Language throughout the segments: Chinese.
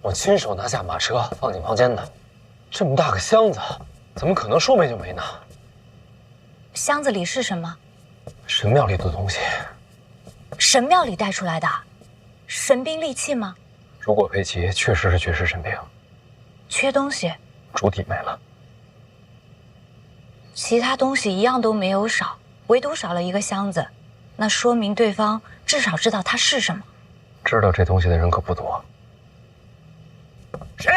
我亲手拿下马车放进房间的。这么大个箱子，怎么可能说没就没呢？箱子里是什么？神庙里的东西。神庙里带出来的？神兵利器吗？如果佩奇确实是绝世神兵，缺东西，主体没了，其他东西一样都没有少，唯独少了一个箱子，那说明对方至少知道它是什么。知道这东西的人可不多。谁？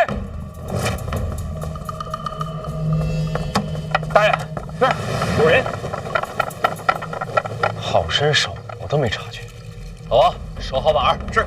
大人，那儿有人。好身手，我都没察觉。老王，守好把儿。是。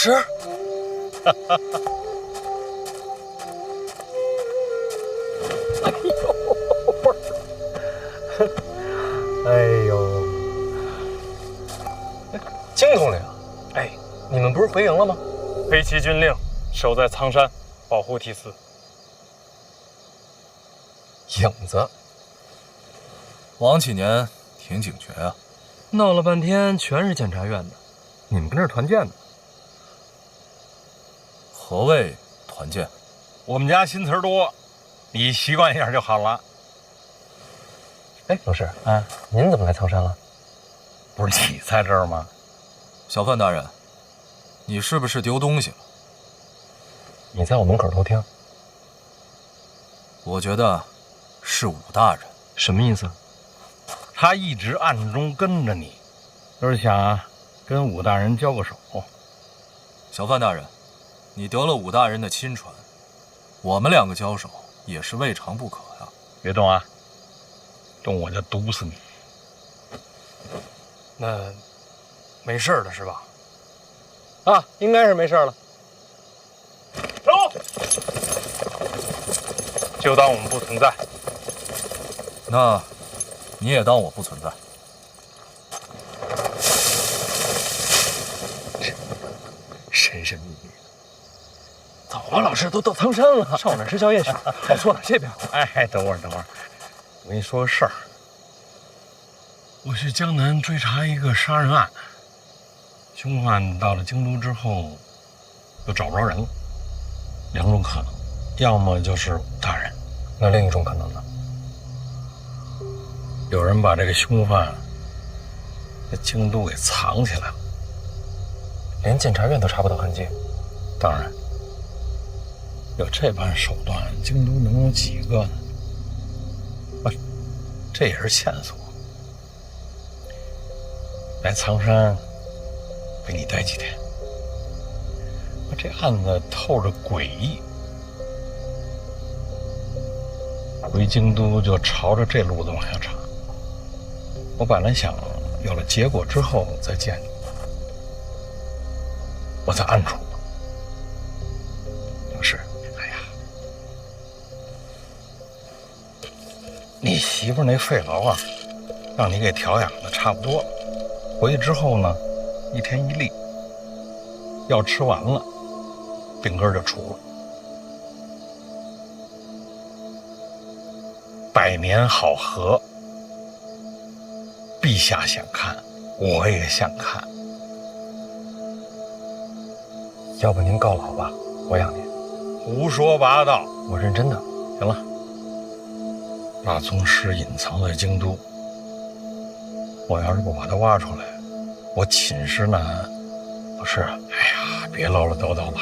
是。哎呦，金统领，哎，你们不是回营了吗？飞骑军令守在苍山，保护祭司。影子，王启年挺警觉啊。闹了半天全是检察院的，你们跟这儿团建呢？何谓团建？我们家新词儿多，你习惯一下就好了。哎，老师，您怎么来苍山了？不是你在这儿吗？小范大人，你是不是丢东西了？你在我门口偷听。我觉得是武大人。什么意思？他一直暗中跟着你，就是想跟武大人交个手。小范大人，你得了武大人的亲传，我们两个交手也是未尝不可呀。别动啊，动我就毒死你。那没事了是吧？啊，应该是没事了。走，就当我们不存在。那你也当我不存在。神神秘秘的。走吧，老师，都到苍山了，上我那儿吃宵夜去。跑错了，这边。哎，等会儿，我跟你说个事儿。我去江南追查一个杀人案，凶犯到了京都之后，又找不着人了。两种可能，要么就是武大人，那另一种可能呢？有人把这个凶犯在京都给藏起来了，连检察院都查不到痕迹。当然，有这般手段，京都能有几个呢？不，这也是线索。来苍山陪你待几天，这案子透着诡异，回京都就朝着这路子往下查。我本来想有了结果之后再见你，我在暗处。是，哎呀，你媳妇那肺痨啊，让你给调养的差不多了。回去之后呢，一天一粒，药吃完了，病根就除了。百年好合，陛下想看，我也想看。要不您告老吧，我养您。胡说八道！我认真的。行了，把宗师隐藏在京都，我要是不把他挖出来，我寝食难安。老师，哎呀，别唠唠叨叨吧，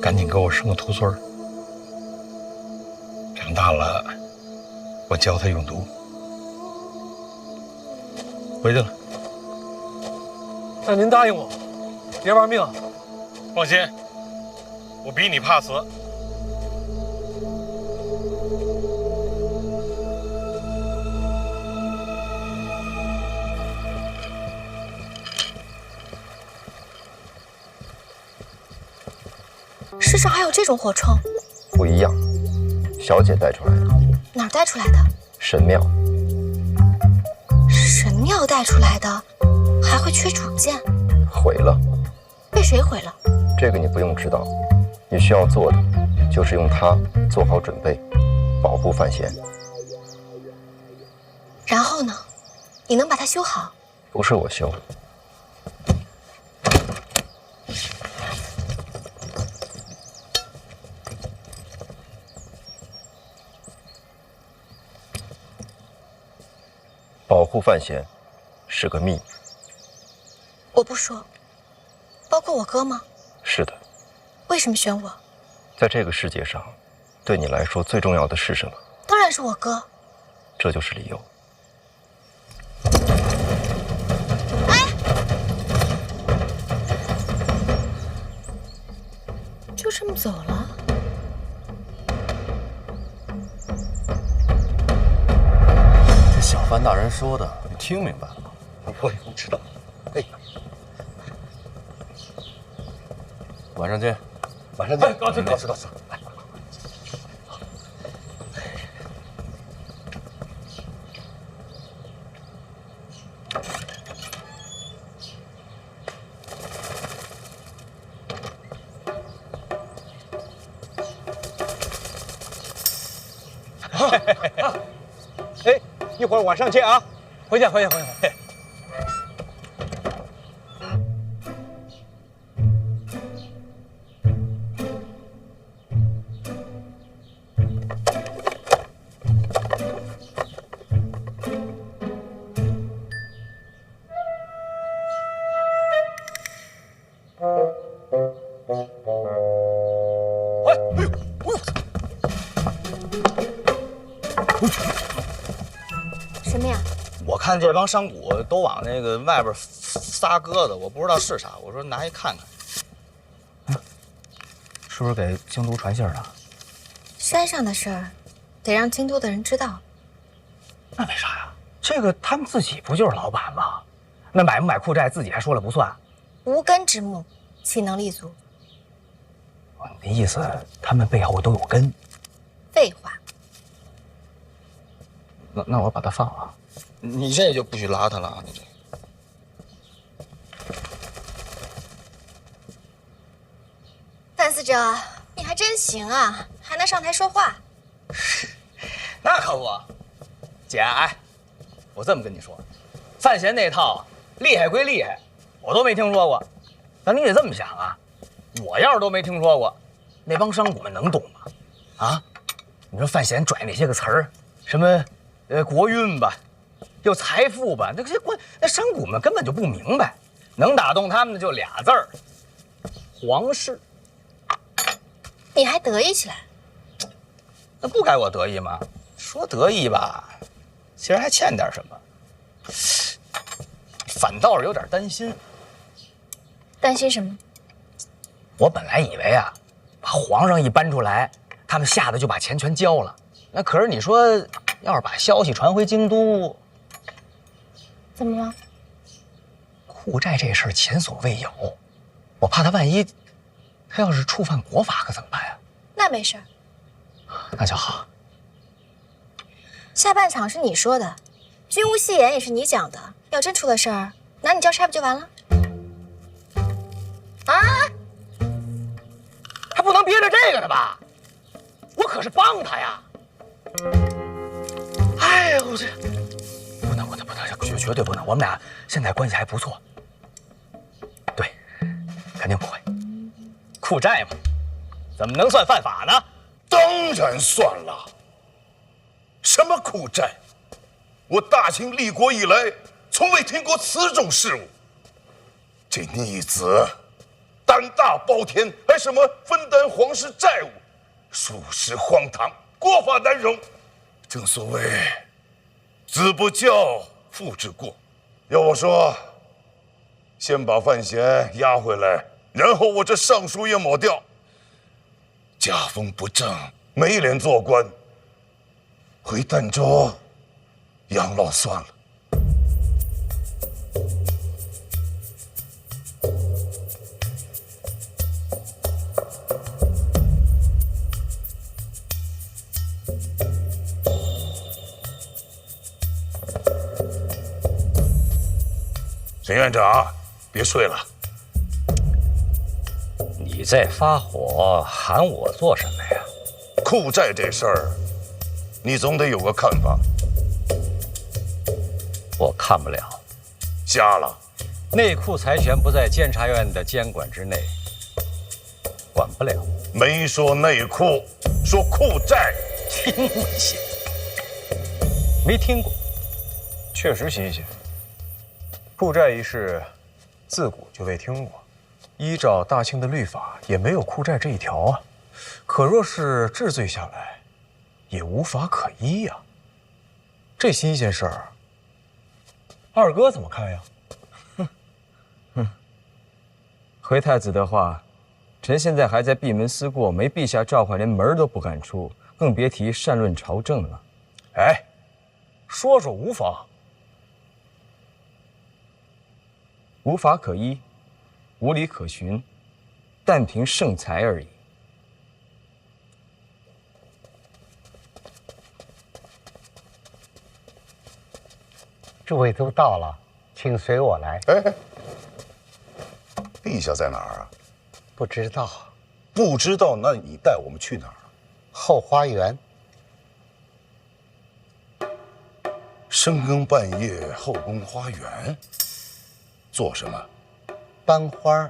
赶紧给我生个徒孙儿。长大了，我教他用毒。回去了。那您答应我，别玩命。放心，我比你怕死。上还有这种火铳？不一样，小姐带出来的。哪儿带出来的？神庙。神庙带出来的，还会缺主件？毁了。被谁毁了？这个你不用知道，你需要做的就是用它做好准备，保护范闲。然后呢？你能把它修好？不是我修。保护范闲是个秘密。我不说。包括我哥吗？是的。为什么选我？在这个世界上，对你来说最重要的是什么？当然是我哥。这就是理由。就这么走了？这小范大人说的，你听明白了吗？我知道。哎，晚上见。晚上见。告辞。哎，一会儿晚上见啊！回去。什么呀？我看这帮商贾都往那个外边撒鸽子，我不知道是啥，我说拿一看看。是不是给京都传信了？山上的事儿，得让京都的人知道。那为啥呀？这个他们自己不就是老板吗？那买不买库寨自己还说了不算。无根之木，岂能立足？你的意思，他们背后都有根？废话。那我把他放了。你这就不许拉他了啊！你这。范司者，你还真行啊，还能上台说话。那可不，姐，哎，我这么跟你说，范闲那套厉害归厉害，我都没听说过。但你得这么想啊，我要是都没听说过，那帮商贾们能懂吗？啊，你说范闲拽那些个词儿，什么国运吧，又财富吧，那商贾们根本就不明白，能打动他们的就俩字儿：皇室。你还得意起来？那不该我得意吗？说得意吧，其实还欠点什么，反倒是有点担心。担心什么？我本来以为啊，把皇上一搬出来，他们吓得就把钱全交了。那可是你说，要是把消息传回京都，怎么了？库寨这事儿前所未有，我怕他万一他要是触犯国法，可怎么办呀？那没事儿，那就好。下半场是你说的，军务戏言也是你讲的。要真出了事儿，拿你交差不就完了？啊！还不能憋着这个呢吧？我可是帮他呀！哎呦，这不能，绝对不能！我们俩现在关系还不错。对，肯定不会。库寨嘛，怎么能算犯法呢？当然算了。什么库寨？我大清立国以来，从未听过此种事物。这逆子胆大包天，还什么分担皇室债务，属实荒唐，国法难容。正所谓子不教，父之过。要我说，先把范闲押回来，然后我这上书也抹掉。家风不正，没脸做官，回儋州养老算了。沈院长，别睡了。你在发火，喊我做什么呀？库债这事儿，你总得有个看法。我看不了。瞎了。内库财权不在监察院的监管之内，管不了。没说内库，说库债。新鲜，没听过。确实新鲜。库债一事，自古就未听过。依照大清的律法，也没有库债这一条啊。可若是治罪下来，也无法可依呀。这新鲜事儿，二哥怎么看呀？回太子的话，臣现在还在闭门思过，没陛下召唤，连门都不敢出，更别提善论朝政了。哎，说说无妨。无法可依，无理可循，但凭圣才而已。诸位都到了，请随我来。哎，陛下在哪儿啊？不知道。不知道，那你带我们去哪儿？后花园。深更半夜后宫花园，做什么？班花。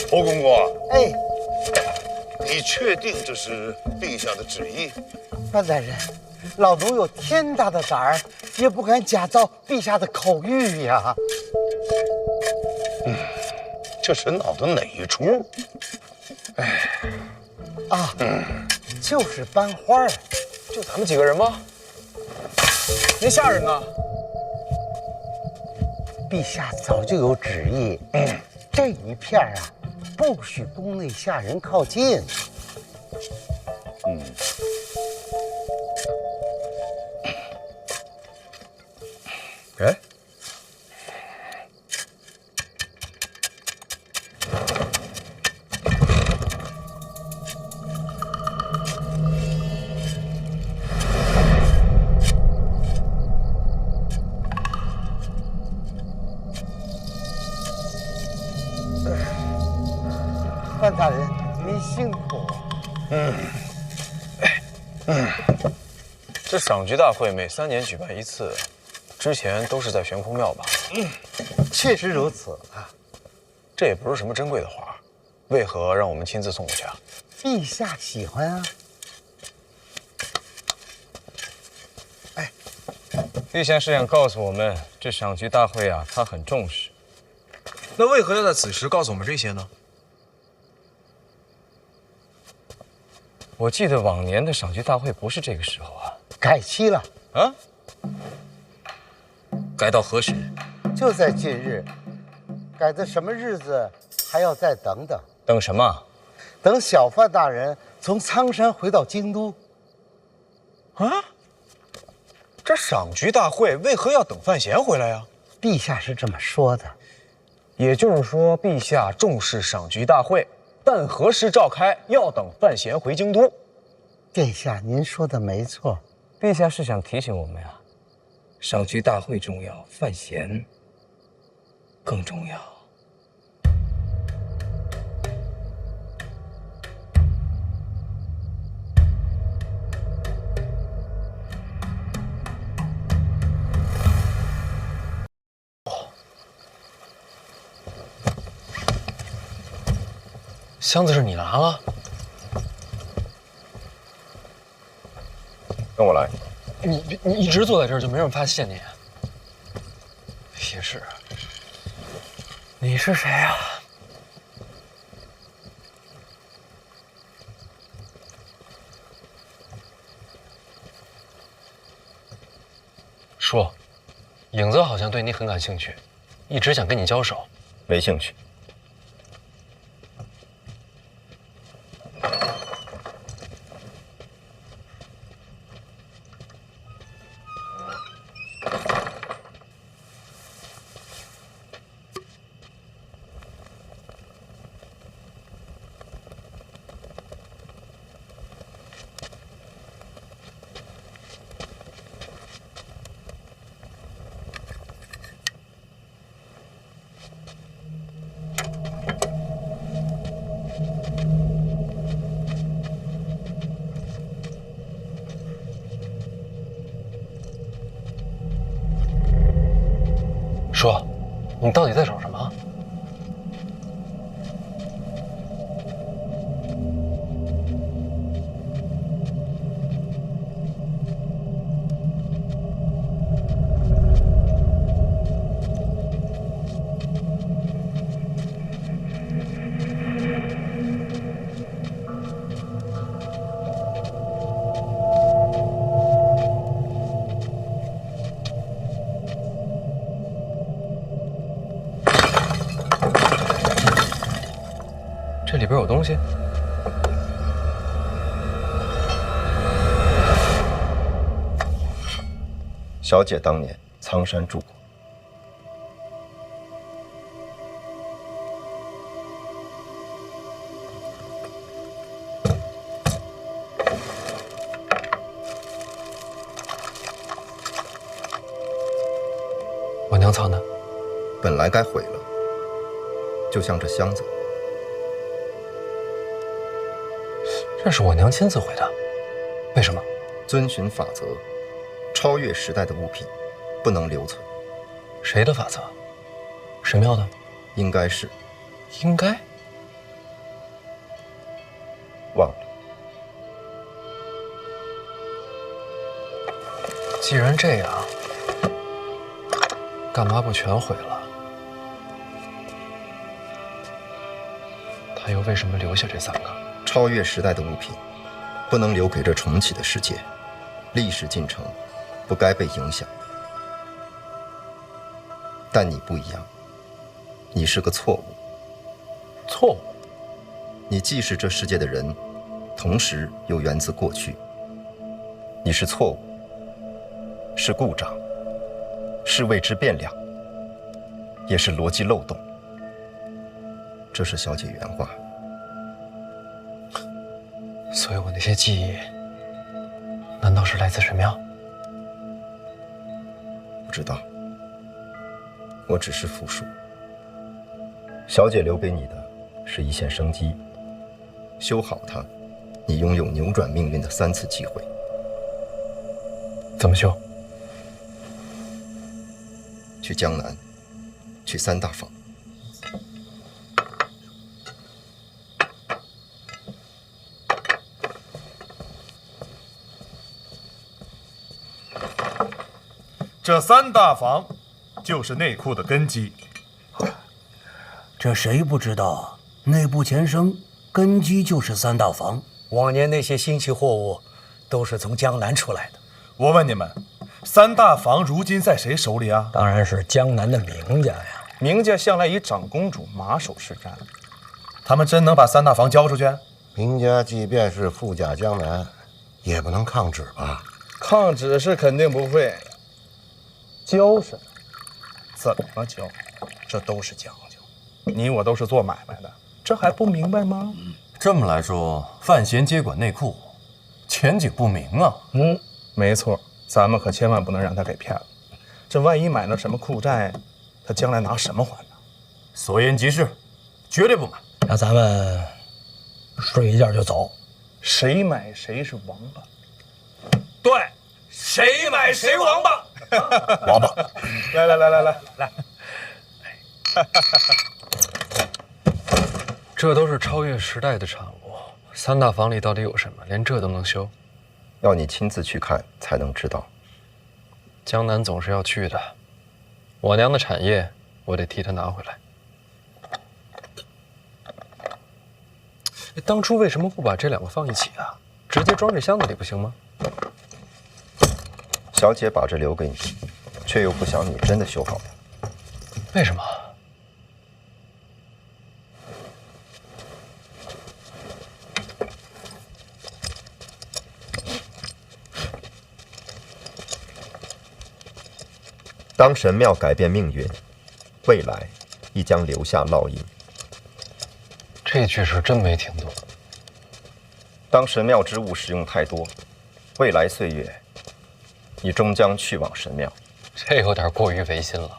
侯公公，哎，你确定这是陛下的旨意？范大人，老奴有天大的胆儿，也不敢假造陛下的口谕呀。这是闹的哪一出？哎，啊，就是班花。就咱们几个人吗？那下人呢？陛下早就有旨意，这一片啊，不许宫内下人靠近。哎，范大人，您辛苦。这赏菊大会每3年举办一次，之前都是在悬空庙吧？确实如此啊。这也不是什么珍贵的花，为何让我们亲自送过去啊？陛下喜欢啊。陛下是想告诉我们，这赏菊大会啊，他很重视。那为何要在此时告诉我们这些呢？我记得往年的赏菊大会不是这个时候啊。改期了啊？改到何时？就在近日。改的什么日子还要再等等。等什么？等小范大人从苍山回到京都。啊？这赏菊大会为何要等范闲回来呀？陛下是这么说的。也就是说，陛下重视赏菊大会，但何时召开，要等范闲回京都。殿下，您说的没错。陛下是想提醒我们呀，赏菊大会重要，范闲更重要。箱子是你拿了？跟我来。你一直坐在这儿，就没人发现你？也是。你是谁呀？说，影子好像对你很感兴趣，一直想跟你交手。没兴趣。说，你到底在找什么？这里边有东西。小姐当年苍山住过，我娘藏的，本来该毁了，就像这箱子。这是我娘亲自毁的，为什么？遵循法则，超越时代的物品不能留存。谁的法则？神庙的？应该是。应该？忘了。既然这样，干嘛不全毁了？他又为什么留下这3个？超越时代的物品，不能留给这重启的世界。历史进程不该被影响。但你不一样，你是个错误。错误？你既是这世界的人，同时又源自过去。你是错误，是故障，是未知变量，也是逻辑漏洞。这是小姐原话。所以我那些记忆，难道是来自神庙？不知道，我只是复述。小姐留给你的是一线生机，修好它，你拥有扭转命运的3次机会。怎么修？去江南，去3大坊。这3大坊就是内库的根基。这谁不知道？内部前生根基就是3大坊。往年那些新奇货物都是从江南出来的。我问你们，3大坊如今在谁手里啊？当然是江南的名家呀。明家向来以长公主马首是瞻，他们真能把3大坊交出去？明家即便是富甲江南，也不能抗旨吧？抗旨是肯定不会。交什么？怎么交？这都是讲究。你我都是做买卖的，这还不明白吗？这么来说，范闲接管内库，前景不明啊。没错，咱们可千万不能让他给骗了。这万一买了什么库债，他将来拿什么还呢？所言极是，绝对不买。那咱们睡一觉就走。谁买谁是王八。对，谁买谁王八。王八，来，这都是超越时代的产物。3大坊里到底有什么？连这都能修？要你亲自去看才能知道。江南总是要去的，我娘的产业，我得替她拿回来。当初为什么不把这2个放一起啊？直接装这箱子里不行吗？小姐把这留给你，却又不想你真的修好它。为什么？当神庙改变命运，未来亦将留下烙印。这句是真没听懂。当神庙之物使用太多，未来岁月，你终将去往神庙。这有点过于违心了。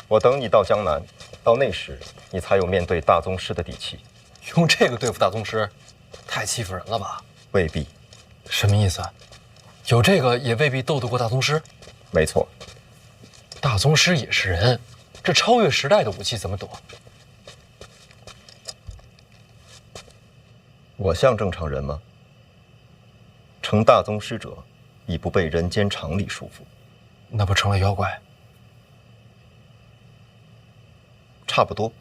我等你到江南，到那时，你才有面对大宗师的底气。用这个对付大宗师，太欺负人了吧？未必。什么意思？有这个也未必斗得过大宗师？没错。大宗师也是人，这超越时代的武器怎么躲？我像正常人吗？成大宗师者，已不被人间常理束缚。那不成了妖怪？差不多。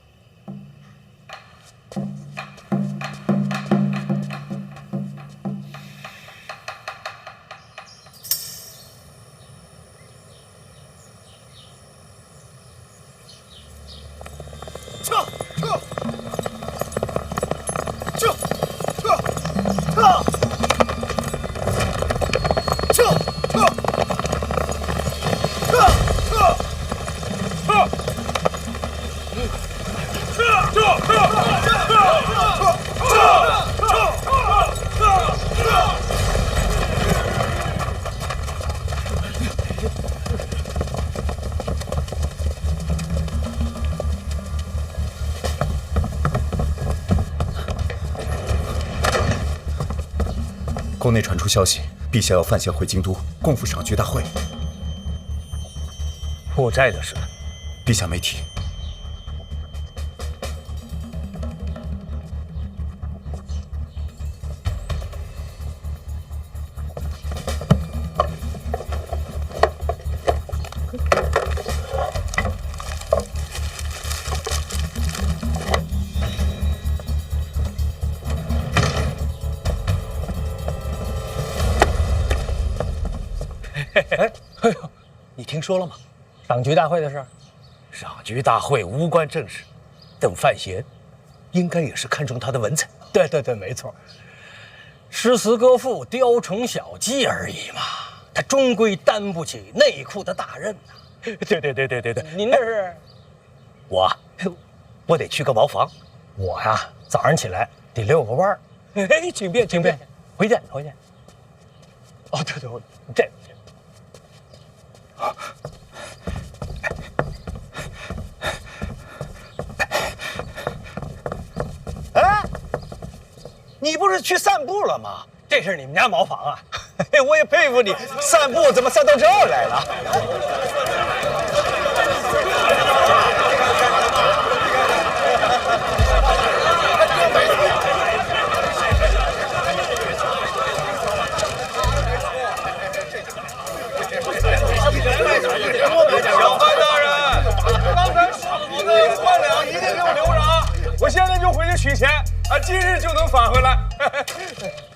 宫内传出消息，陛下要范闲回京都共赴赏菊大会。负债的事，陛下没提。哎呦，你听说了吗？赏菊大会的事。赏菊大会无关政事，邓范闲应该也是看中他的文采。对对对，没错。诗词歌赋、雕虫小技而已嘛，他终归担不起内库的大任呐。对对对对对对，您这是？我得去个茅房。我呀，早上起来得遛个弯儿。哎，请便，请便，回见，回见。哦，对对，这。哎，你不是去散步了吗？这是你们家茅房啊！我也佩服你，散步怎么散到这儿来了？小范大人，刚才说的那个5万两一定给我留着啊！我现在就回去取钱啊，今日就能返回来。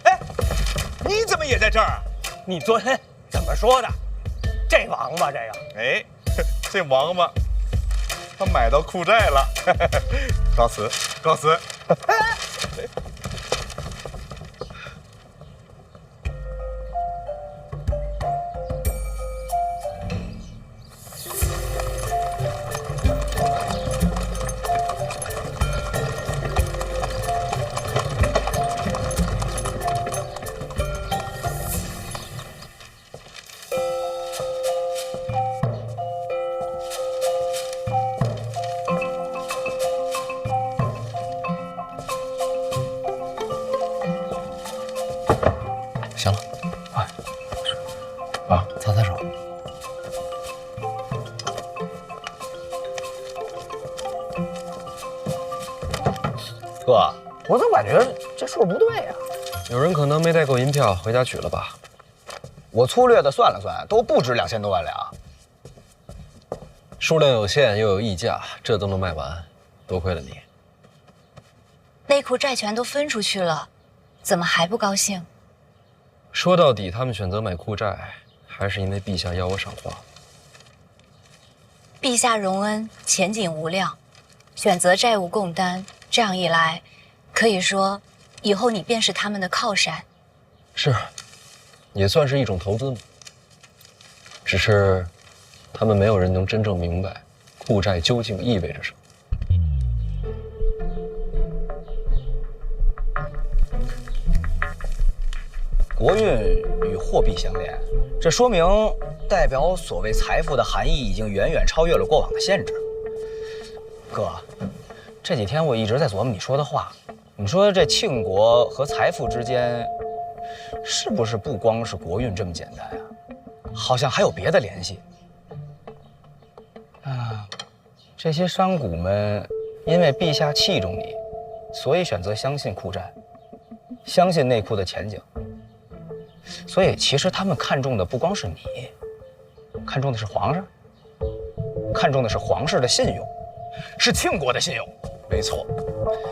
哎，你怎么也在这儿啊？你昨天怎么说的？这王八这个？哎，这王八他买到库债了，告辞，告辞。行了，擦擦手。哥，我怎么感觉这数不对呀？有人可能没带够银票，回家取了吧？我粗略的算了算，都不止2000多万两。数量有限，又有溢价，这都能卖完，多亏了你。内库债权都分出去了，怎么还不高兴？说到底，他们选择买库债，还是因为陛下要我赏花。陛下荣恩，前景无量，选择债务共担，这样一来，可以说以后你便是他们的靠山。是，也算是一种投资嘛。只是，他们没有人能真正明白库债究竟意味着什么。国运与货币相连，这说明代表所谓财富的含义已经远远超越了过往的限制。哥，这几天我一直在琢磨你说的话，你说这庆国和财富之间，是不是不光是国运这么简单啊？好像还有别的联系。这些商贾们因为陛下器重你，所以选择相信库寨，相信内库的前景。所以其实他们看重的不光是你，看重的是皇上，看重的是皇室的信用，是庆国的信用。没错，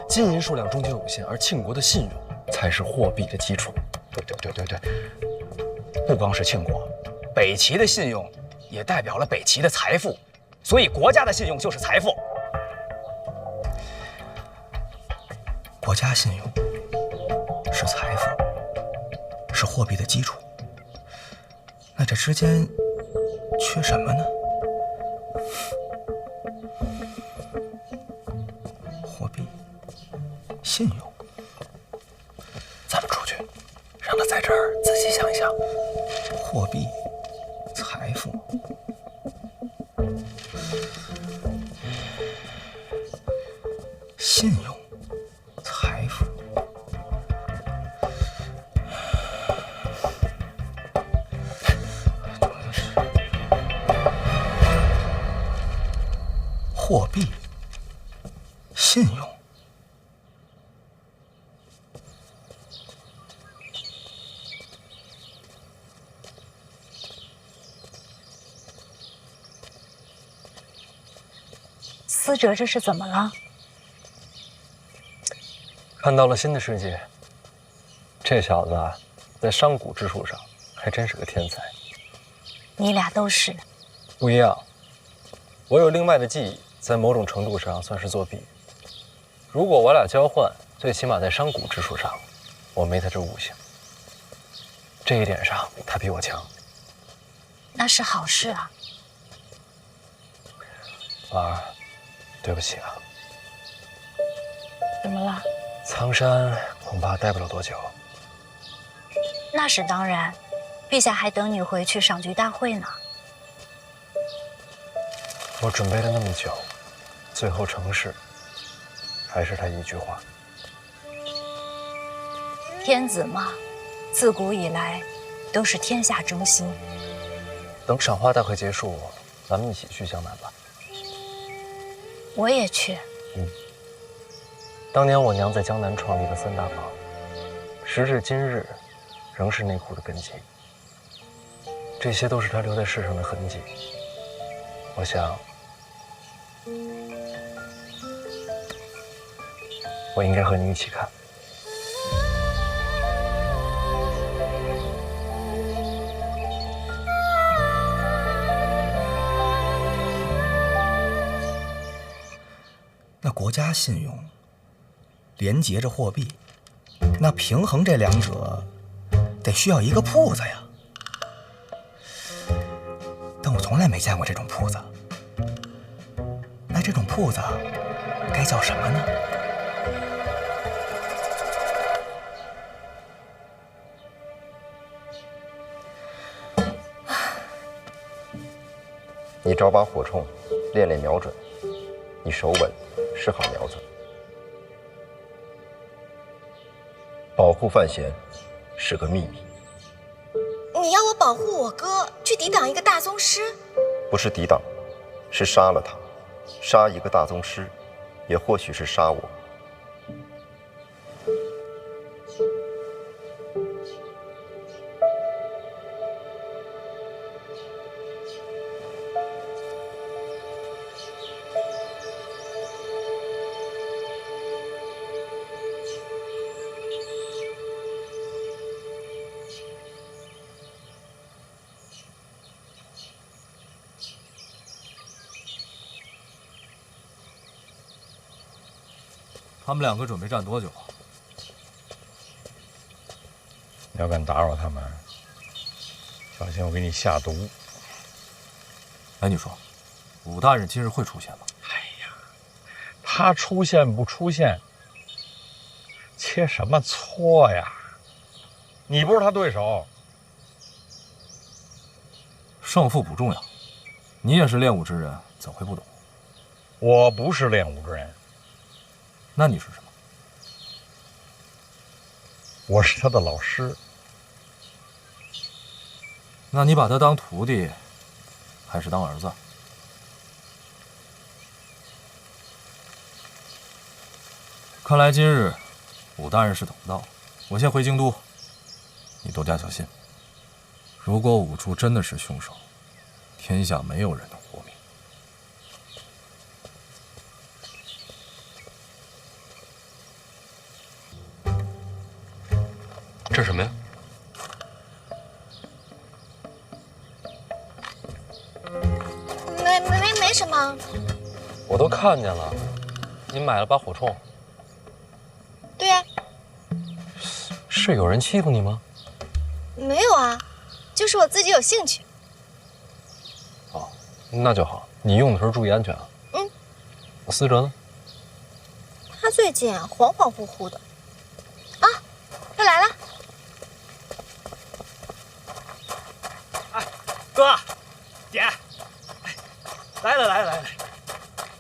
金银数量终究有限，而庆国的信用才是货币的基础。对，不光是庆国，北齐的信用也代表了北齐的财富，所以国家的信用就是财富。国家信用是财富，是货币的基础。那这之间缺什么呢？货币、信用。咱们出去，让他在这儿仔细想一想。货币、财富、信用、财富。货币、信用。思哲这是怎么了？看到了新的世界。这小子啊，在商贾之术上还真是个天才。你俩都是。不一样，我有另外的技艺，在某种程度上算是作弊。如果我俩交换，最起码在商贾之术上，我没他这悟性。这一点上，他比我强。那是好事啊。婉儿，对不起啊。怎么了？苍山恐怕待不了多久。那是当然，陛下还等你回去赏菊大会呢。我准备了那么久，最后成事，还是他一句话。天子嘛，自古以来都是天下中心。等赏花大会结束，咱们一起去江南吧。我也去。当年我娘在江南创立了3大坊，时至今日，仍是内库的根基。这些都是她留在世上的痕迹。我想，我应该和你一起看。那国家信用连结着货币，那平衡这两者得需要一个铺子呀。但我从来没见过这种铺子。那这种铺子该叫什么呢？你找把火铳，练练瞄准，你手稳，使好苗子。保护范闲是个秘密。你要我保护我哥，去抵挡一个大宗师？不是抵挡，是杀了他。杀一个大宗师，也或许是杀我。他们两个准备站多久啊？你要敢打扰他们，小心我给你下毒。哎，你说，武大人今日会出现吗？哎呀，他出现不出现，切什么磋呀？你不是他对手。胜负不重要，你也是练武之人，怎会不懂？我不是练武之人。那你是什么？我是他的老师。那你把他当徒弟，还是当儿子？看来今日武大人是等不到，我先回京都，你多加小心。如果武处真的是凶手，天下没有人能活命。这是什么呀？没什么。我都看见了，你买了把火铳。对呀。是有人欺负你吗？没有啊，就是我自己有兴趣。哦，那就好。你用的时候注意安全啊。嗯。我思哲呢？他最近恍恍惚惚的。啊，他来了。哎，哥，姐，来了，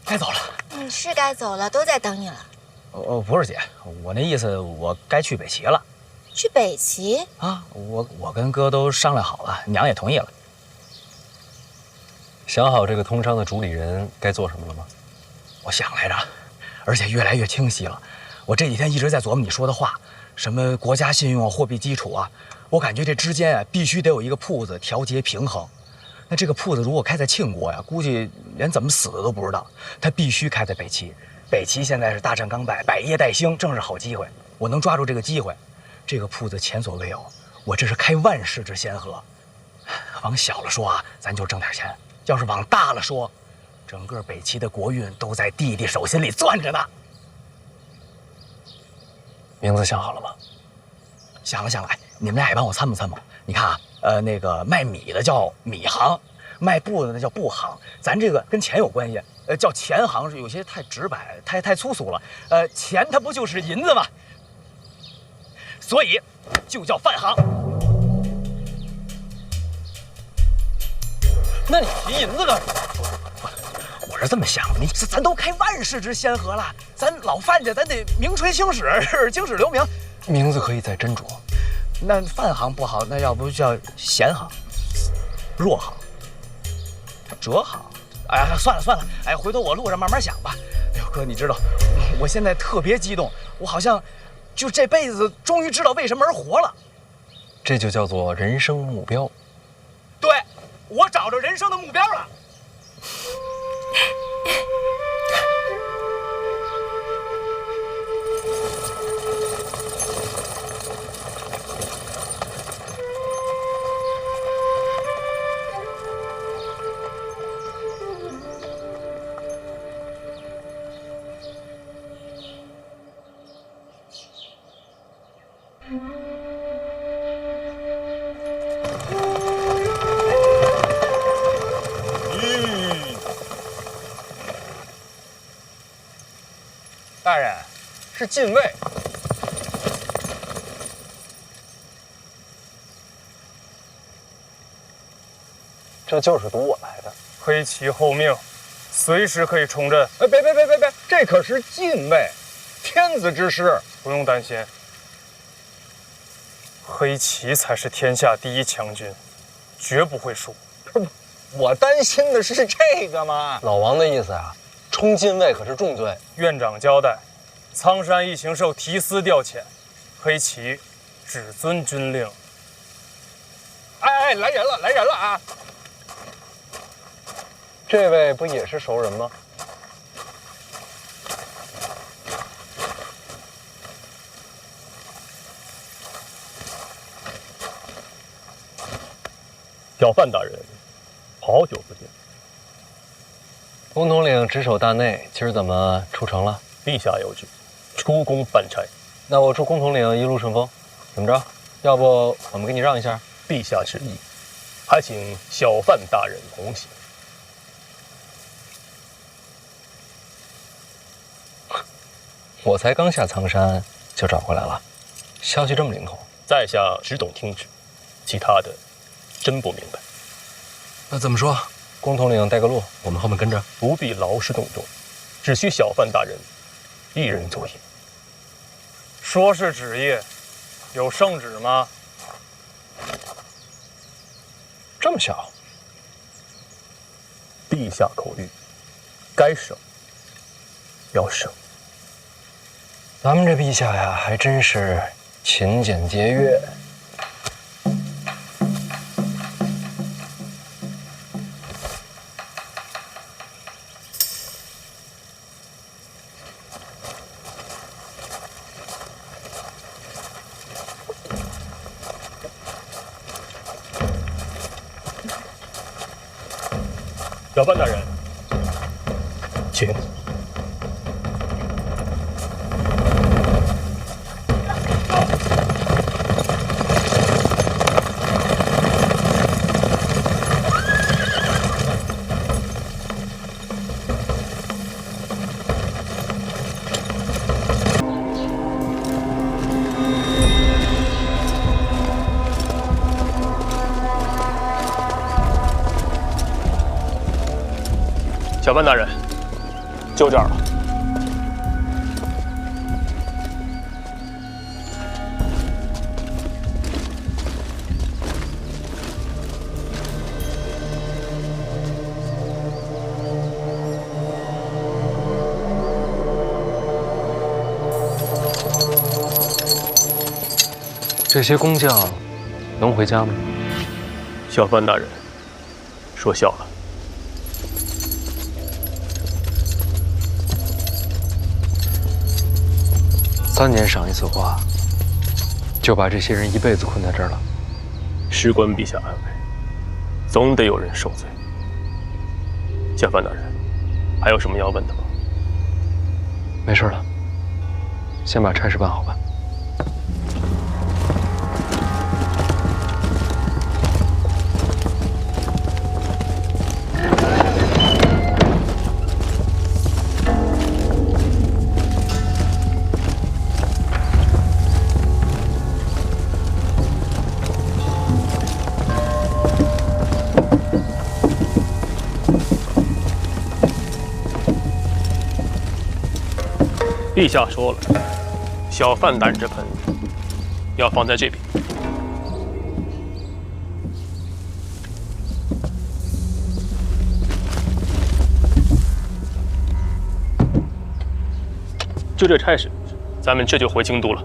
该走了。嗯，是该走了，都在等你了。不是姐，我那意思，我该去北齐了。去北齐啊？我跟哥都商量好了，娘也同意了。想好这个通商的主理人该做什么了吗？我想来着，而且越来越清晰了。我这几天一直在琢磨你说的话，什么国家信用啊、货币基础啊，我感觉这之间啊必须得有一个铺子调节平衡。那这个铺子如果开在庆国呀，估计连怎么死的都不知道。他必须开在北齐，北齐现在是大战刚败，百业待兴，正是好机会。我能抓住这个机会，这个铺子前所未有，我这是开万世之先河。往小了说啊，咱就挣点钱；要是往大了说，整个北齐的国运都在弟弟手心里攥着呢。名字想好了吗？想了，哎，你们俩也帮我参谋参谋。你看啊，那个卖米的叫米行，卖布的那叫布行。咱这个跟钱有关系，叫钱行是有些太直白，太粗俗了。钱它不就是银子吗？所以就叫饭行。那你提银子干什么？我是这么想的，咱都开万世之先河了，咱老范家咱得名垂青史，青史留名。名字可以再斟酌。那饭行不好，那要不叫闲行、弱行、折行？哎呀，算了，哎，回头我路上慢慢想吧。哎呦，哥，你知道，我现在特别激动，我好像就这辈子终于知道为什么而活了。这就叫做人生目标。对，我找着人生的目标了。大人，是禁卫。这就是赌我来的。黑旗候命，随时可以冲阵。哎，别，这可是禁卫，天子之师。不用担心，黑旗才是天下第一强军，绝不会输。不，我担心的是这个嘛。老王的意思啊，冲禁卫可是重罪。院长交代，苍山一行受提司调遣，黑旗只遵军令。哎，来人了啊！这位不也是熟人吗？小范大人，好久不见。公统领值守大内，今儿怎么出城了？陛下有旨，出宫办差。那我祝公统领一路顺风。怎么着？要不我们给你让一下？陛下旨意，还请小范大人同行。我才刚下苍山就找回来了，消息这么灵通。在下只懂听旨，其他的真不明白。那怎么说？公统领带个路，我们后面跟着。不必劳师动众，只需小范大人一人作业。说是旨意，有圣旨吗？这么小？陛下口谕，该省要省。咱们这陛下呀，还真是勤俭节约。小范大人，请。小范大人，就这儿了。这些工匠能回家吗？小范大人，说笑了。3年赏一次花，就把这些人一辈子困在这儿了。事关陛下安危，总得有人受罪。小范大人，还有什么要问的吗？没事了，先把差事办好吧。陛下说了，小范大人这盆要放在这边。就这差事，咱们这就回京都了。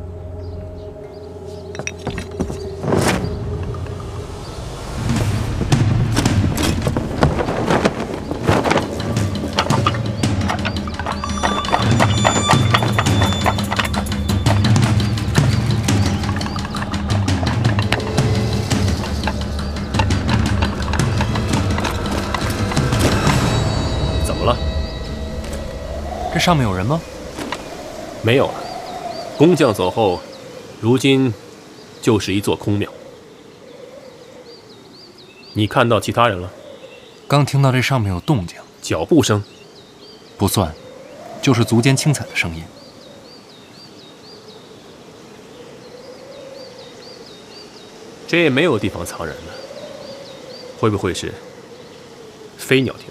这上面有人吗？没有了，工匠走后，如今就是一座空庙。你看到其他人了？刚听到这上面有动静，脚步声，不算，就是足尖轻踩的声音。这也没有地方藏人了，会不会是飞鸟停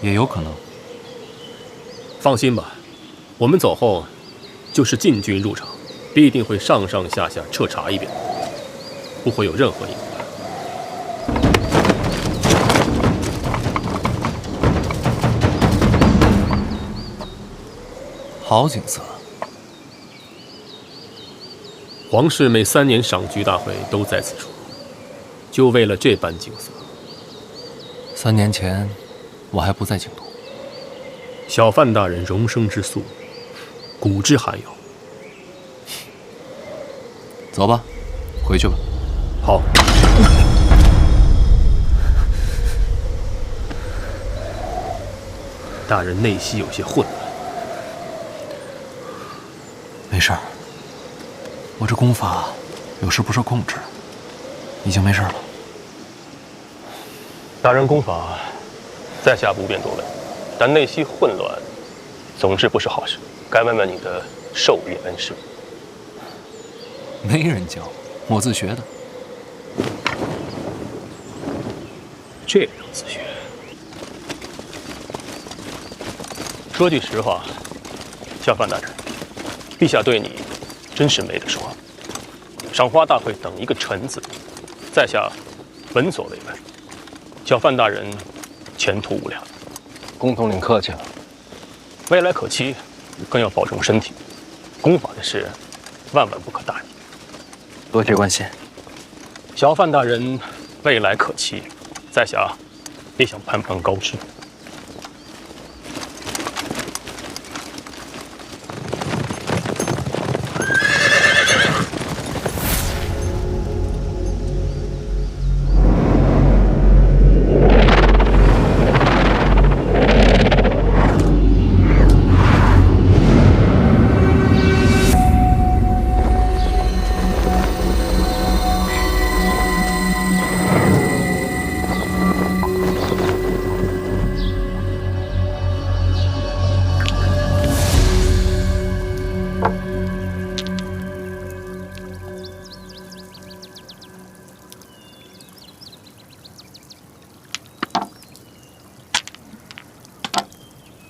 留？也有可能。放心吧，我们走后就是禁军入场，必定会上上下下彻查一遍，不会有任何隐瞒。好景色。皇室每3年赏菊大会都在此处，就为了这般景色。3年前，我还不在京都。小范大人容生之素，古之罕有。走吧，回去吧。好。大人内息有些混乱。没事儿，我这功法有时不受控制，已经没事了。大人功法在下不便多问。但内息混乱，总之不是好事。该问问你的授业恩师。没人教，我自学的。这能自学？说句实话，小范大人，陛下对你真是没得说。赏花大会等一个臣字，在下闻所未闻。小范大人前途无量。公统领客气了，未来可期，更要保重身体。功法的事，万万不可大意。多谢关心。小范大人未来可期，在下也想攀攀高枝。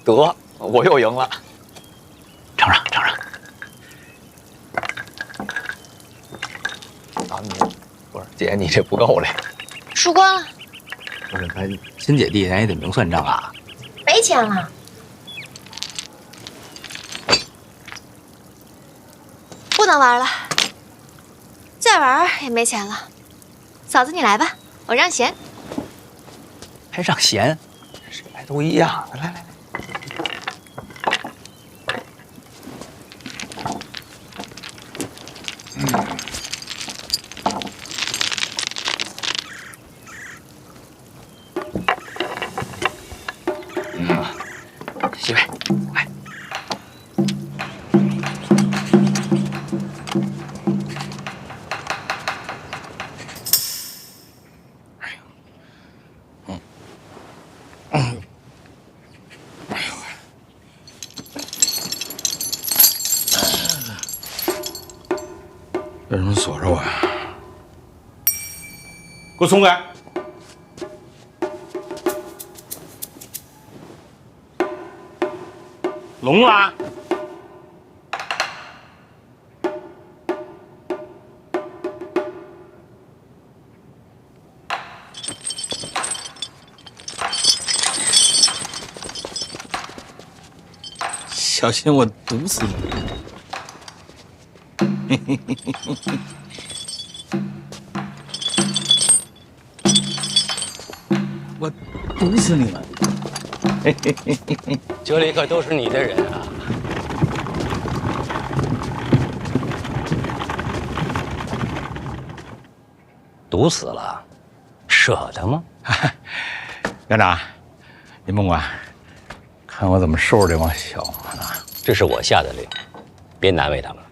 得，我又赢了。尝尝，尝尝。啊，你不是姐，你这不够嘞。输光了，不是，咱亲姐弟，咱也得明算账啊。没钱了，不能玩了。再玩也没钱了。嫂子，你来吧，我让贤。还让贤？谁来都一样。来来来。媳妇，来。为什么锁着我呀？给我松开！聋了？小心我毒死你！嘿嘿嘿嘿嘿。我毒死你们！嘿嘿嘿嘿嘿。这里可都是你的人啊！毒死了，舍得吗？院长，您甭管，看我怎么收拾这帮小子呢？这是我下的令，别难为他们了。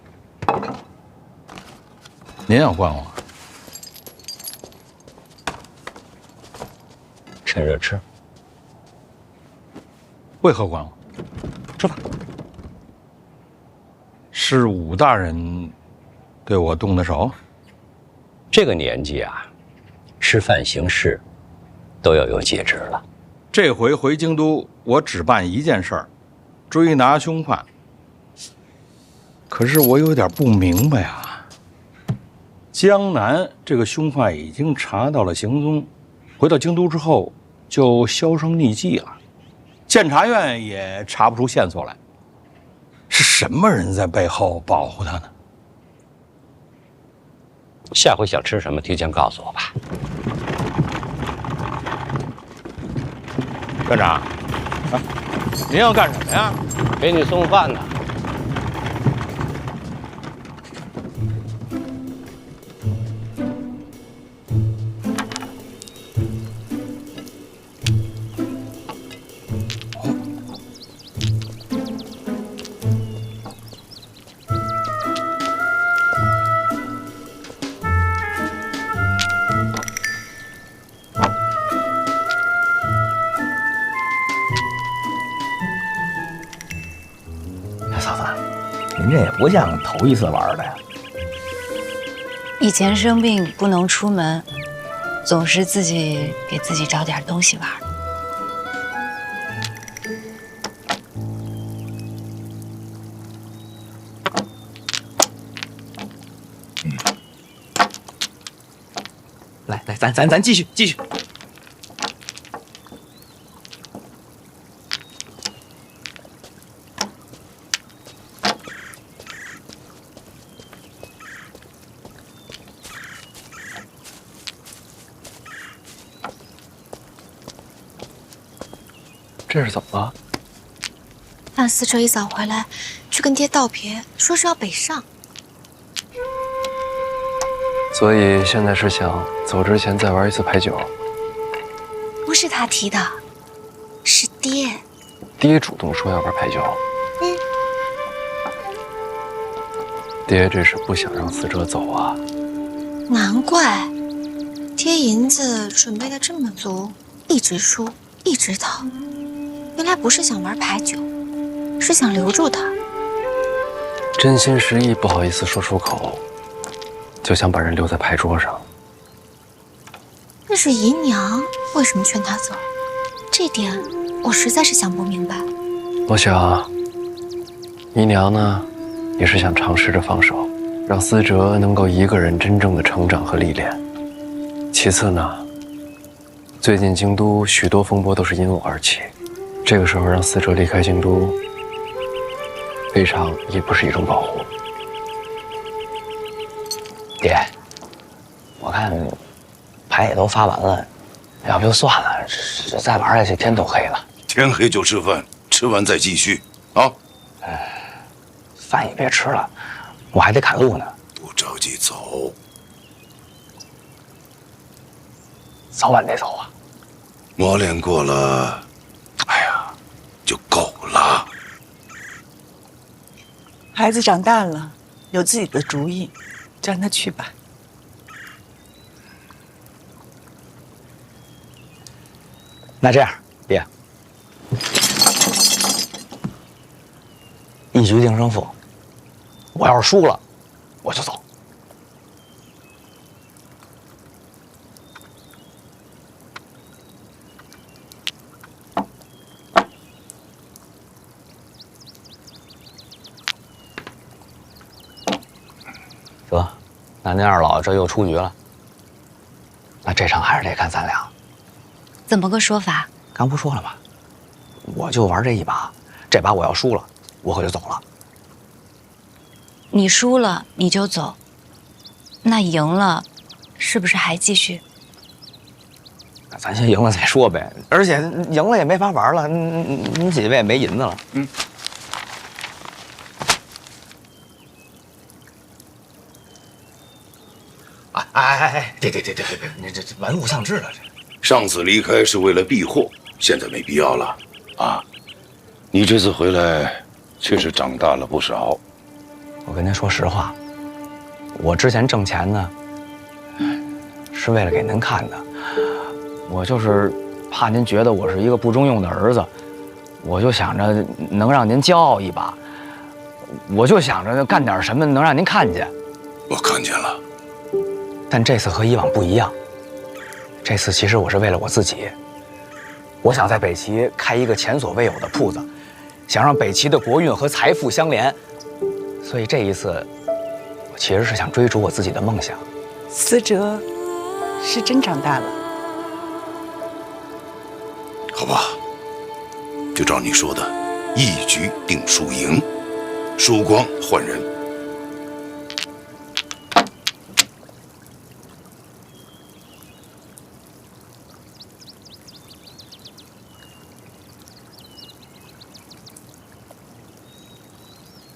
您要惯我，趁热吃。为何管我？吃吧。是武大人对我动的手？这个年纪啊，吃饭行事都要有节制了。这回回京都，我只办一件事儿，追拿凶犯。可是我有点不明白啊，江南这个凶犯已经查到了行踪，回到京都之后就销声匿迹了。监察院也查不出线索来，是什么人在背后保护他呢？下回想吃什么，提前告诉我吧。院长，啊，您要干什么呀？给你送饭呢。您这也不像头一次玩的呀。以前生病不能出门，总是自己给自己找点东西玩。来，咱继续。这是怎么了？让思哲一早回来，去跟爹道别，说是要北上。所以现在是想走之前再玩一次牌九？不是他提的，是爹。爹主动说要玩牌九。嗯。爹这是不想让思哲走啊。难怪，爹银子准备的这么足，一直输，一直逃。原来不是想玩牌九，是想留住他。真心实意不好意思说出口，就想把人留在牌桌上。那是姨娘为什么劝他走？这点我实在是想不明白。我想，姨娘呢，也是想尝试着放手，让思哲能够一个人真正的成长和历练。其次呢，最近京都许多风波都是因我而起，这个时候让思哲离开京都，未尝也不是一种保护。爹，我看牌也都发完了，要不就算了，这再玩下去天都黑了。天黑就吃饭，吃完再继续啊。饭也别吃了，我还得赶路呢。不着急走，早晚得走啊。磨练过了，哎呀，就够了。孩子长大了，有自己的主意，就让他去吧。那这样，爹，一局定胜负。我要是输了，我就走。得，那您二老这又出局了。那这场还是得看咱俩。怎么个说法？刚不说了吗？我就玩这一把，这把我要输了，我可就走了。你输了你就走，那赢了，是不是还继续？咱先赢了再说呗。而且赢了也没法玩了，你几位也没银子了。嗯。哎，别，你这玩物丧志了这。上次离开是为了避祸，现在没必要了啊！你这次回来确实长大了不少。我跟您说实话，我之前挣钱呢，是为了给您看的。我就是怕您觉得我是一个不中用的儿子，我就想着能让您骄傲一把，我就想着干点什么能让您看见。我看见了。但这次和以往不一样，这次其实我是为了我自己。我想在北齐开一个前所未有的铺子，想让北齐的国运和财富相连。所以这一次，我其实是想追逐我自己的梦想。思哲是真长大了。好吧，就照你说的，一局定输赢，输光换人。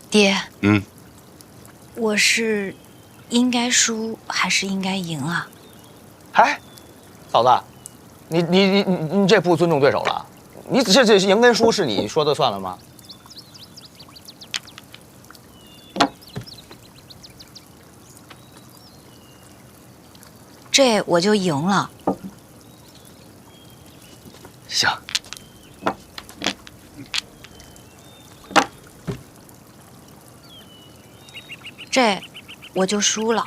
爹，我是应该输还是应该赢啊？哎，嫂子，你这不尊重对手了？你这赢跟输是你说的算了吗？这我就赢了。行。这我就输了。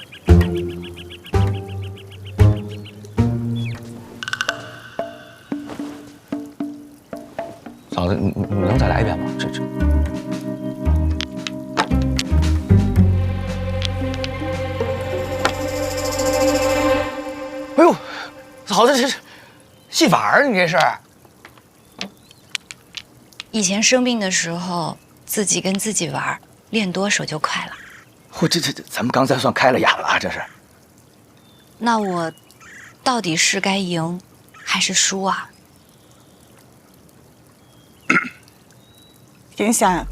嫂子，你能再来一遍吗？这。哎呦，嫂子，这是戏法啊！你这是？以前生病的时候，自己跟自己玩，练多手就快了。这，咱们刚才算开了眼了，这是。那我到底是该赢还是输啊？天下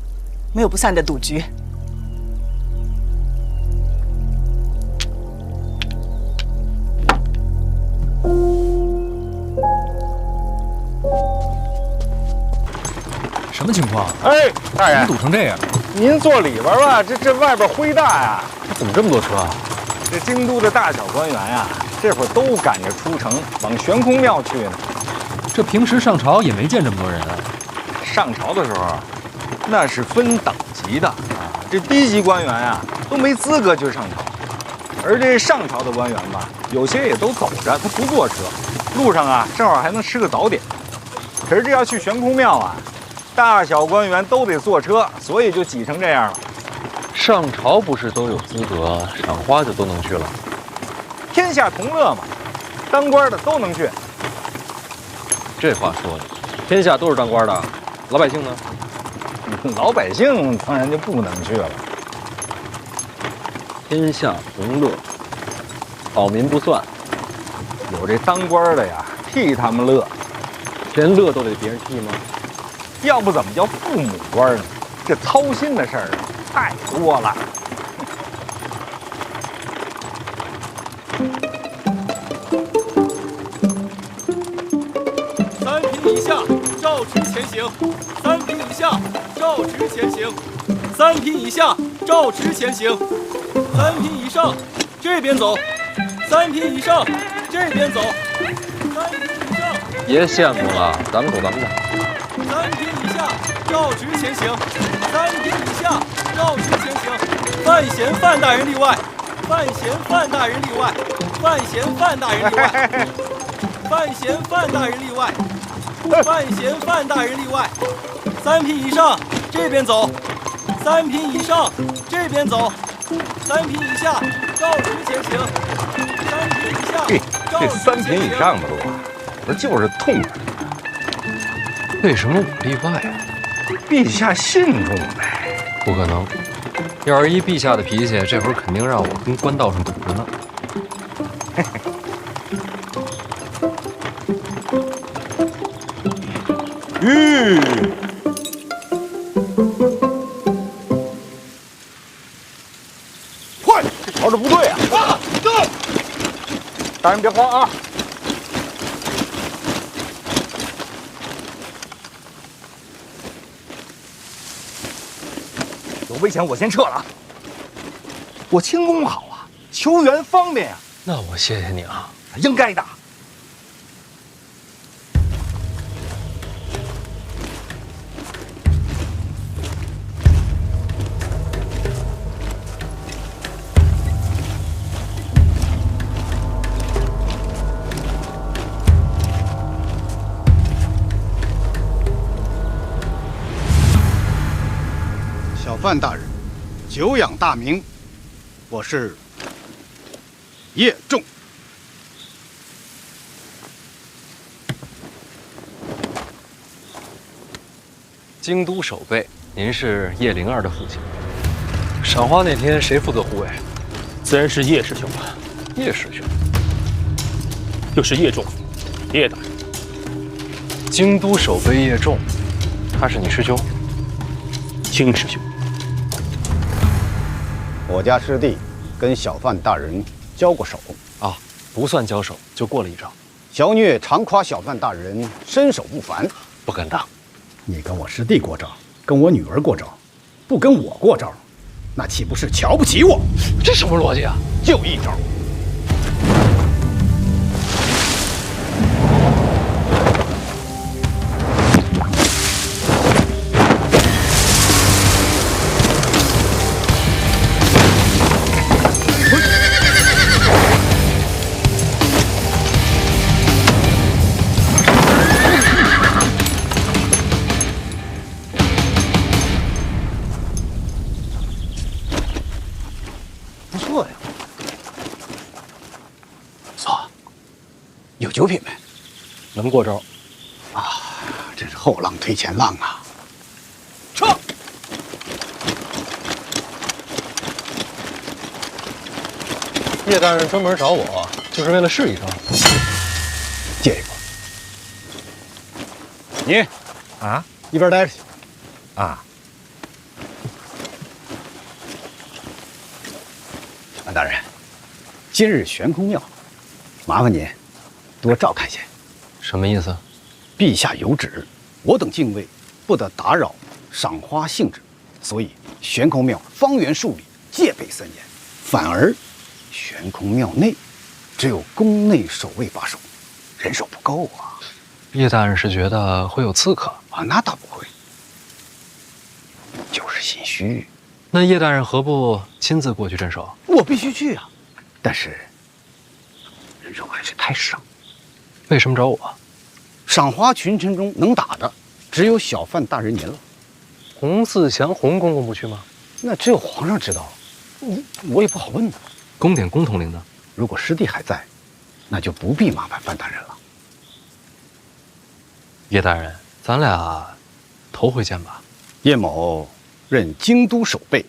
没有不散的赌局。什么情况？哎，大爷，怎么堵成这样？您坐里边吧，这外边灰大呀。怎么这么多车啊？这京都的大小官员呀，这会儿都赶着出城往悬空庙去呢。这平时上朝也没见这么多人啊。上朝的时候，那是分等级的啊。这低级官员呀，都没资格去上朝。而这上朝的官员吧，有些也都走着，他不坐车，路上啊，正好还能吃个早点。可是这要去悬空庙啊，大小官员都得坐车，所以就挤成这样了。上朝不是都有资格，赏花就都能去了？天下同乐嘛，当官的都能去。这话说的，天下都是当官的，老百姓呢？老百姓当然就不能去了。天下同乐，草民不算。有这当官的呀，替他们乐，连乐都得别人替吗？要不怎么叫父母官呢？这操心的事儿太多了。3品以下照直前行，3品以下照直前行，3品以下照直前行，3品以上这边走，3品以上这边走，3品以上。别羡慕了，咱们走咱们的。3品以下照直前行，3品以下照直前行。范闲范大人例外，范闲范大人例外，范闲范大人例外，范闲范大人例外，范闲范大人例外。3品以上这边走，3品以上这边走，3品以下照直前行，3品以下照直前行。这3品以上的路啊，我就是痛快。为什么我例外啊？陛下信中呗。不可能，要是依陛下的脾气，这会儿肯定让我跟官道上堵着呢。快，这朝着不对啊！啊，对。大人别慌啊！有危险，我先撤了。我轻功好啊，求援方便呀。那我谢谢你啊，应该的。小范大人，久仰大名，我是叶仲。京都守备，您是叶灵儿的父亲。赏花那天谁负责护卫？自然是叶师兄了。叶师兄，又是叶仲，叶大人。京都守备叶仲，他是你师兄？卿师兄。我家师弟跟小范大人交过手啊，不算交手，就过了一招。小女常夸小范大人身手不凡，不敢当。你跟我师弟过招，跟我女儿过招，不跟我过招，那岂不是瞧不起我？这什么逻辑啊？就一招。有酒品没？能过招。啊，这是后浪推前浪啊！撤！叶大人专门找我，就是为了试一招。借一个。你啊，一边待着去。啊，大人，今日悬空庙，麻烦您多照看些。什么意思？陛下有旨，我等禁卫不得打扰赏花兴致，所以悬空庙方圆数里戒备森严，反而悬空庙内只有宫内守卫把守，人手不够啊。叶大人是觉得会有刺客啊？那倒不会，就是心虚。那叶大人何不亲自过去镇守？我必须去啊，但是人手还是太少。为什么找我？赏花群臣中能打的只有小范大人您了。洪四祥洪公公不去吗？那只有皇上知道，我也不好问呢。宫典宫统领呢？如果师弟还在，那就不必麻烦范大人了。叶大人，咱俩头回见吧。叶某任京都守备，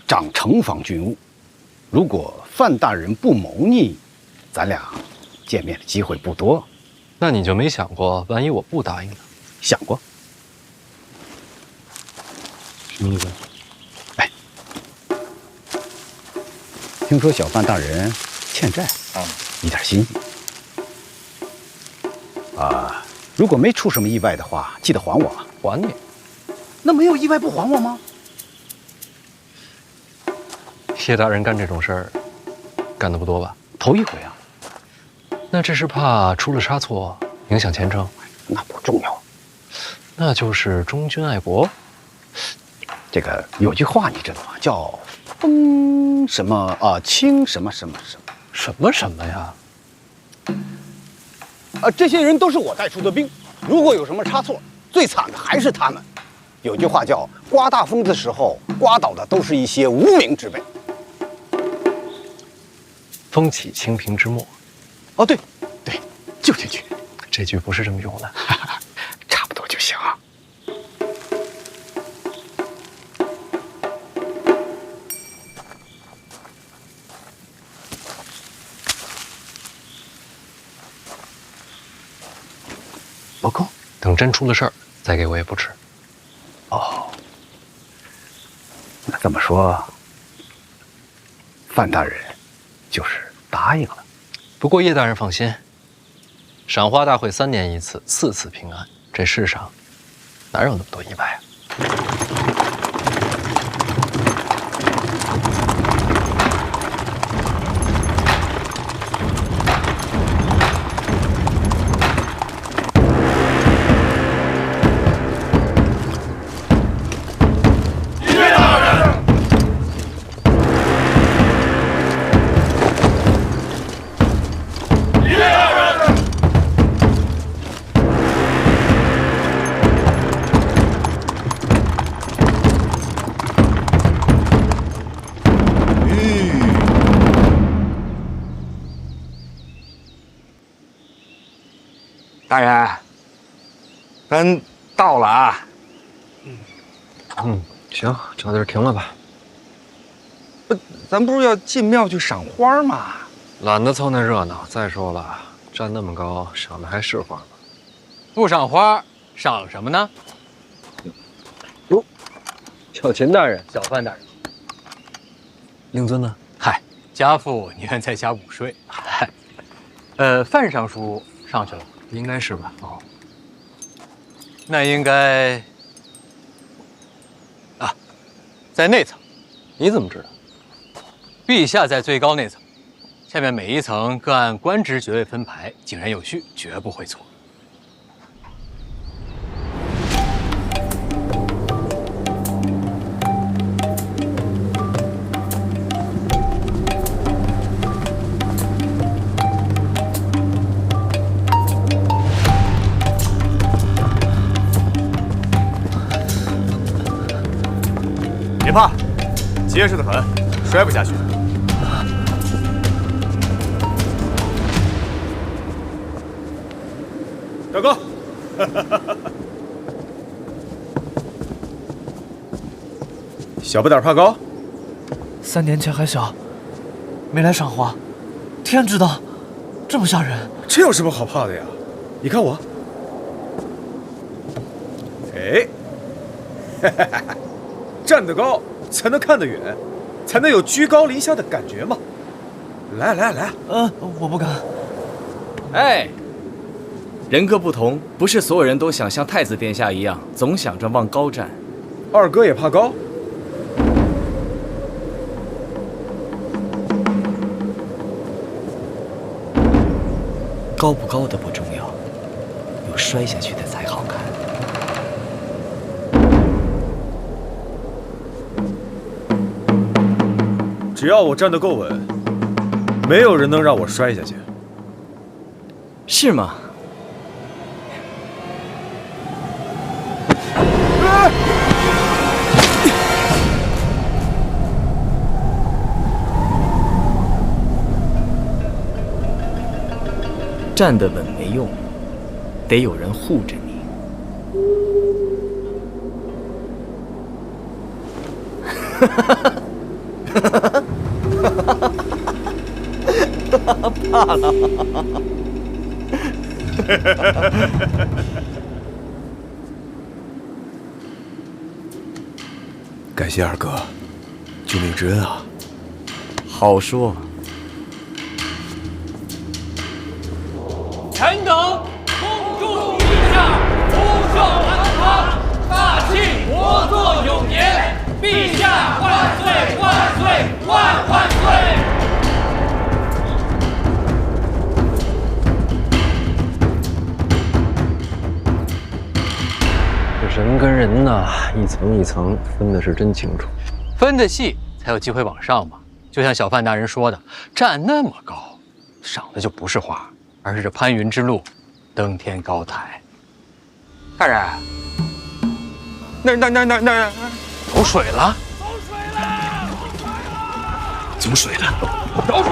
掌城防军务。如果范大人不谋逆，咱俩见面的机会不多。那你就没想过，万一我不答应呢？想过。什么意思？哎，听说小范大人欠债，一点心意。如果没出什么意外的话，记得还我。还你？那没有意外不还我吗？叶大人干这种事儿，干得不多吧？头一回啊。那这是怕出了差错，影响前程？那不重要。那就是忠君爱国。这个有句话你知道吗？叫风什么啊，清什么什么什么什么什么呀？这些人都是我带出的兵，如果有什么差错，最惨的还是他们。有句话叫刮大风的时候，刮倒的都是一些无名之辈。风起清平之末。哦，对，对，就这句。这句不是这么用的，差不多就行。不够，等真出了事儿，再给我也不迟。哦，那这么说，范大人就是答应了。不过叶大人放心，赏花大会3年一次，4次平安，这世上哪有那么多意外啊？大人，咱到了啊。行，找地儿停了吧。不，咱不是要进庙去赏花吗？懒得凑那热闹。再说了，站那么高，赏的还是花吗？不赏花，赏什么呢？哟，小秦大人，小范大人，令尊呢？嗨，家父宁愿在家午睡。嗨，范尚书上去了。应该是吧？哦，那应该在内层。你怎么知道？陛下在最高那层，下面每一层各按官职爵位分排，井然有序，绝不会错。别怕，结实的很，摔不下去。大哥，小不点怕高？3年前还小，没来赏花，天知道，这么吓人。这有什么好怕的呀？你看我，哎，站得高才能看得远，才能有居高临下的感觉嘛。来，我不敢。哎，人各不同，不是所有人都想像太子殿下一样，总想着往高站。二哥也怕高？高不高的不重要，有摔下去的才好看。只要我站得够稳，没有人能让我摔下去。是吗？站得稳没用，得有人护着你。怕了。感谢二哥，救命之恩啊！好说。臣等恭祝陛下福寿安康，大庆国祚永年，陛下万岁万岁万万岁！这人跟人呐，一层一层分的是真清楚，分得细才有机会往上嘛。就像小范大人说的，站那么高，赏的就不是花，而是这攀云之路，登天高台。大人，那走水了，走水了，走水！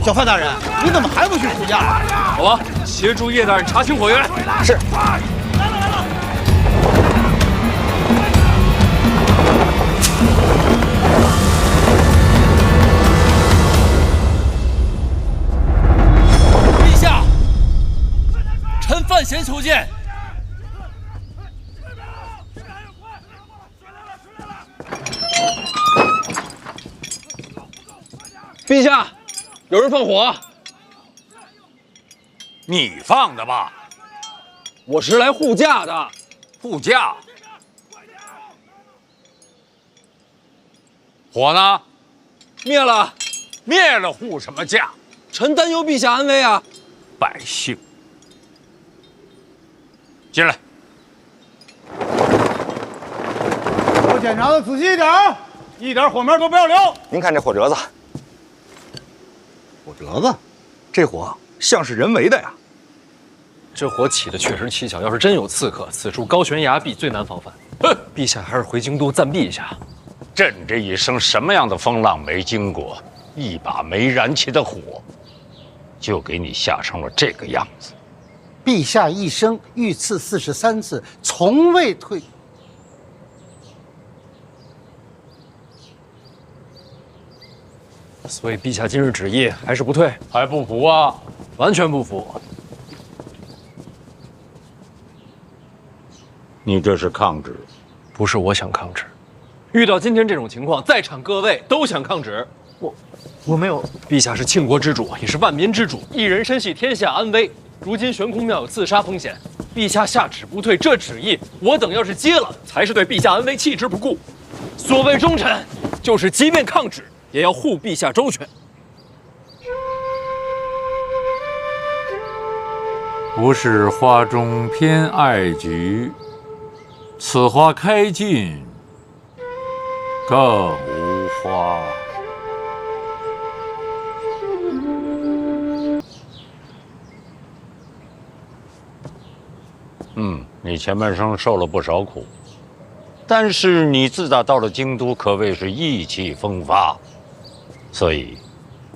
小范大人，你怎么还不去护驾？好了，协助叶大人查清火源。是。陛下，臣范闲求见。陛下，有人放火。你放的吧？我是来护驾的。护驾？火呢？灭了。灭了护什么驾？臣担忧陛下安危啊。百姓，进来。我检查的仔细一点，一点火苗都不要留。您看这火折子。火折子，这火像是人为的呀。这火起的确实蹊跷，要是真有刺客，此处高悬崖壁，最难防范。哼，陛下还是回京都暂避一下。朕这一生什么样的风浪没经过，一把没燃起的火，就给你吓成了这个样子。陛下一生遇刺43次，从未退。所以陛下今日旨意还是不退，还不服啊？完全不服。你这是抗旨？不是我想抗旨，遇到今天这种情况，在场各位都想抗旨。我没有。陛下是庆国之主，也是万民之主，一人身系天下安危。如今悬空庙有自杀风险，陛下下旨不退，这旨意我等要是接了，才是对陛下安危弃之不顾。所谓忠臣，就是即便抗旨，也要护陛下周全。不是花中偏爱菊，此花开尽更无花。你前半生受了不少苦，但是你自打到了京都，可谓是意气风发，所以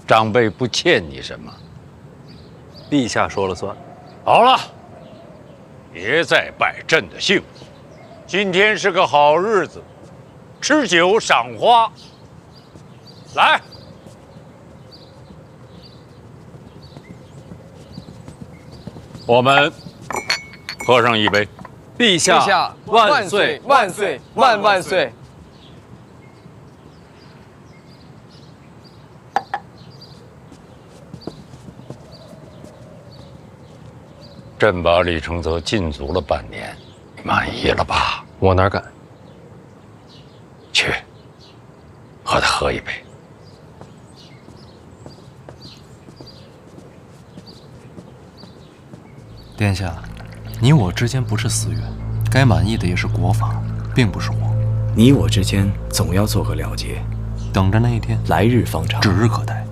长辈不欠你什么。陛下说了算。好了，别再败朕的兴。今天是个好日子，吃酒赏花，来，我们喝上一杯。陛下万岁万岁万万岁！朕把李承泽禁足了半年，你满意了吧？我哪敢？去，和他喝一杯。殿下，你我之间不是私怨，该满意的也是国法，并不是我。你我之间总要做个了结，等着那一天，来日方长，指日可待。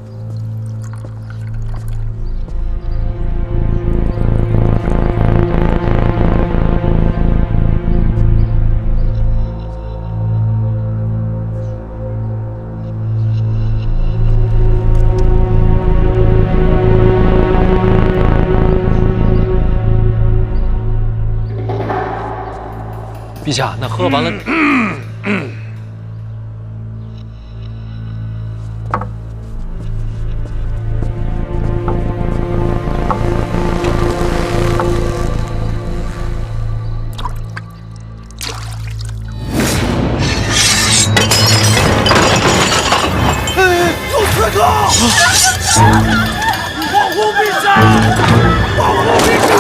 陛下，那喝完了。有刺客！保护陛下！保护陛下！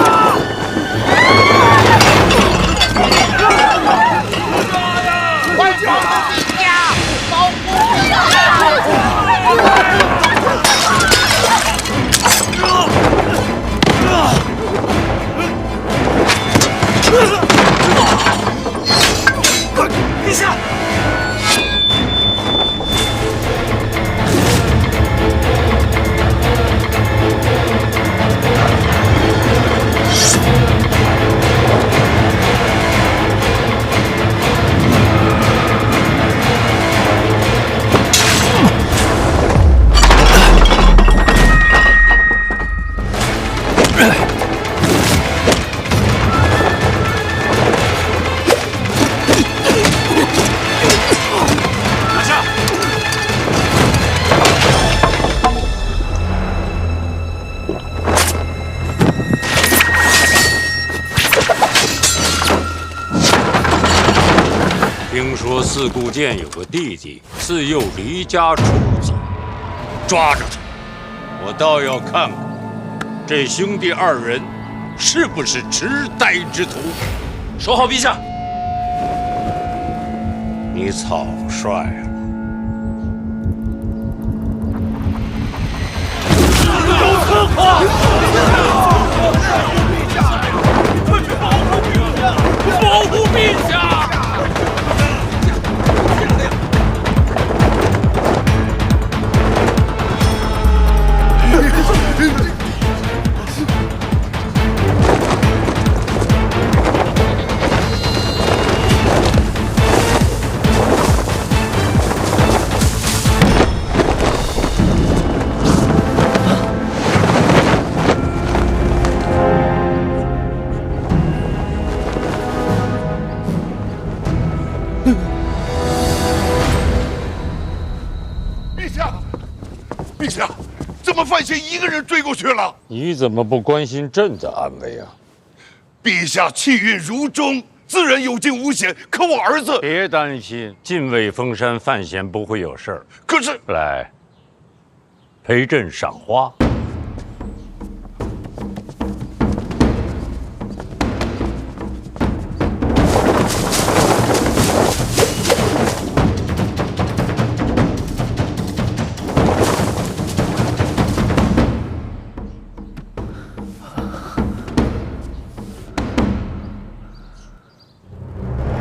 快跑！陛下，保护陛下！听说四顾剑有个弟弟自幼离家出走，抓着他，我倒要看看这兄弟二人是不是痴呆之徒。守好陛下！你草率了。有刺客！快去保护陛下！保护陛下！陛下，怎么范闲一个人追过去了？你怎么不关心朕的安危啊？陛下气运如钟，自然有惊无险。可我儿子……别担心，近卫封山，范闲不会有事儿。可是，来，陪朕赏花。